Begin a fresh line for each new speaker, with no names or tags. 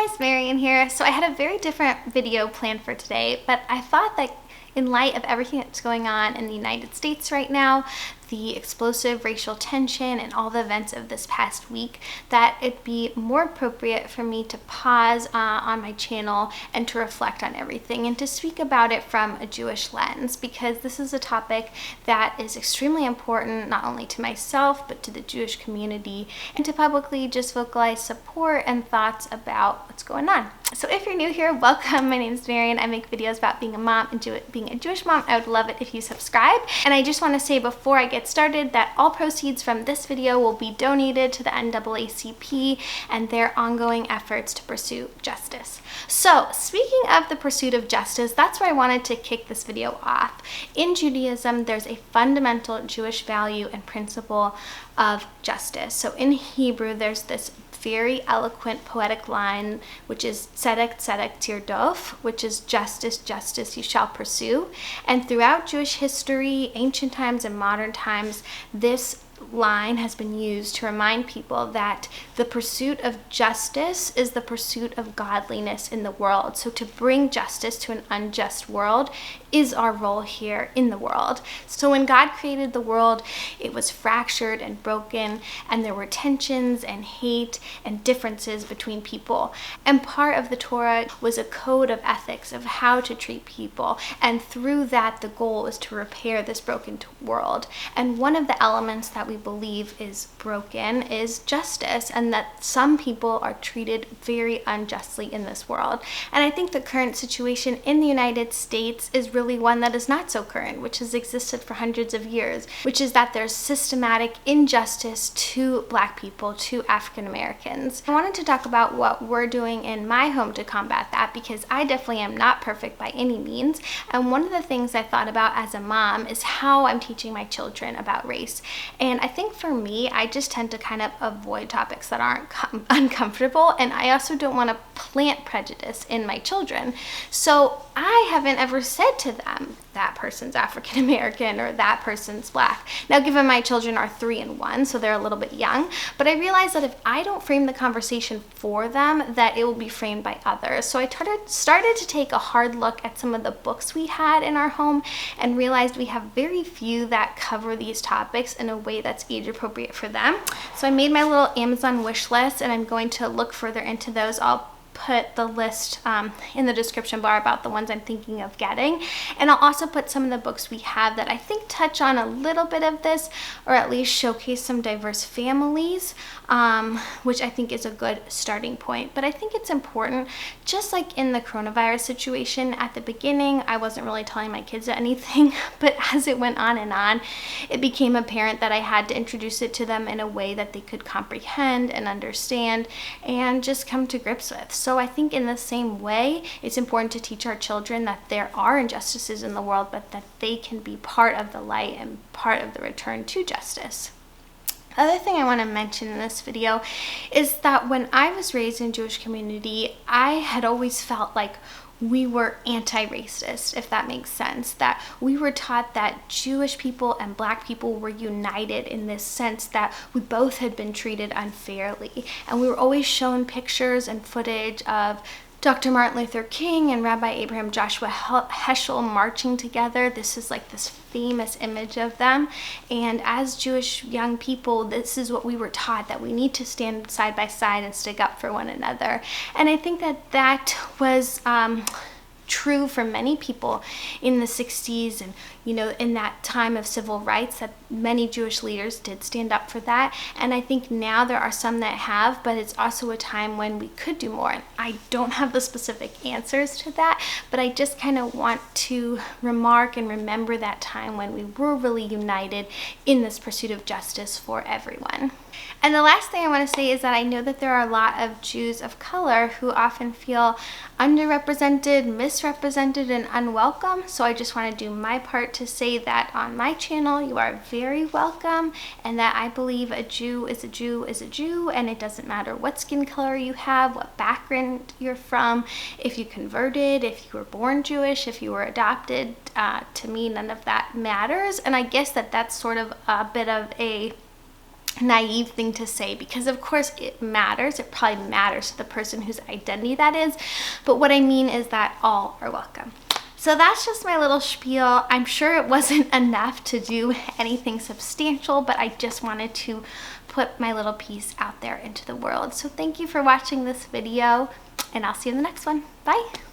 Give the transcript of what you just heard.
guys, Marian here. So I had a very different video planned for today, but I thought that in light of everything that's going on in the United States right now, the explosive racial tension and all the events of this past week, that it'd be more appropriate for me to pause on my channel and to reflect on everything and to speak about it from a Jewish lens, because this is a topic that is extremely important not only to myself but to the Jewish community, and to publicly just vocalize support and thoughts about what's going on. So if you're new here, welcome. My name is Marian. I make videos about being a mom and being a Jewish mom. I would love it if you subscribe. And I just want to say before I get started that all proceeds from this video will be donated to the NAACP and their ongoing efforts to pursue justice. So speaking of the pursuit of justice, that's where I wanted to kick this video off. In Judaism, there's a fundamental Jewish value and principle of justice. So in Hebrew, there's this very eloquent poetic line, which is Tzedek, Tzedek, tirdof, which is justice, justice you shall pursue. And throughout Jewish history, ancient times and modern times, this line has been used to remind people that the pursuit of justice is the pursuit of godliness in the world. So to bring justice to an unjust world is our role here in the world. So when God created the world, it was fractured and broken, and there were tensions and hate and differences between people. And part of the Torah was a code of ethics of how to treat people. And through that, the goal is to repair this broken world. And one of the elements that we believe is broken is justice, and that some people are treated very unjustly in this world. And I think the current situation in the United States is really one that is not so current, which has existed for hundreds of years, which is that there's systematic injustice to Black people, to African Americans. I wanted to talk about what we're doing in my home to combat that, because I definitely am not perfect by any means. And one of the things I thought about as a mom is how I'm teaching my children about race. And I think for me, I just tend to kind of avoid topics that aren't uncomfortable, and I also don't want to plant prejudice in my children. So I haven't ever said to them, that person's African American or that person's Black. Now, given my children are 3 and 1, so they're a little bit young, but I realized that if I don't frame the conversation for them, that it will be framed by others. So I started to take a hard look at some of the books we had in our home and realized we have very few that cover these topics in a way that's age appropriate for them. So I made my little Amazon wish list, and I'm going to look further into those. I'll put the list in the description bar about the ones I'm thinking of getting, and I'll also put some of the books we have that I think touch on a little bit of this, or at least showcase some diverse families, which I think is a good starting point. But I think it's important, just like in the coronavirus situation, at the beginning I wasn't really telling my kids anything, but as it went on, it became apparent that I had to introduce it to them in a way that they could comprehend and understand and just come to grips with. So I think in the same way, it's important to teach our children that there are injustices in the world, but that they can be part of the light and part of the return to justice. The other thing I want to mention in this video is that when I was raised in a Jewish community, I had always felt like we were anti-racist, if that makes sense, that we were taught that Jewish people and Black people were united in this sense that we both had been treated unfairly. And we were always shown pictures and footage of Dr. Martin Luther King and Rabbi Abraham Joshua Heschel marching together. This is like this famous image of them. And as Jewish young people, this is what we were taught, that we need to stand side by side and stick up for one another. And I think that that was true for many people in the 60s, and in that time of civil rights, that many Jewish leaders did stand up for that. And I think now there are some that have, but it's also a time when we could do more. And I don't have the specific answers to that, but I just kind of want to remark and remember that time when we were really united in this pursuit of justice for everyone. And the last thing I want to say is that I know that there are a lot of Jews of color who often feel underrepresented, misrepresented, and unwelcome. So I just want to do my part to say that on my channel, you are very welcome, and that I believe a Jew is a Jew is a Jew, and it doesn't matter what skin color you have, what background you're from, if you converted, if you were born Jewish, if you were adopted. To me, none of that matters. And I guess that that's sort of a bit of a naive thing to say, because of course it matters. It probably matters to the person whose identity that is. But what I mean is that all are welcome. So that's just my little spiel. I'm sure it wasn't enough to do anything substantial, but I just wanted to put my little piece out there into the world. So thank you for watching this video, and I'll see you in the next one. Bye.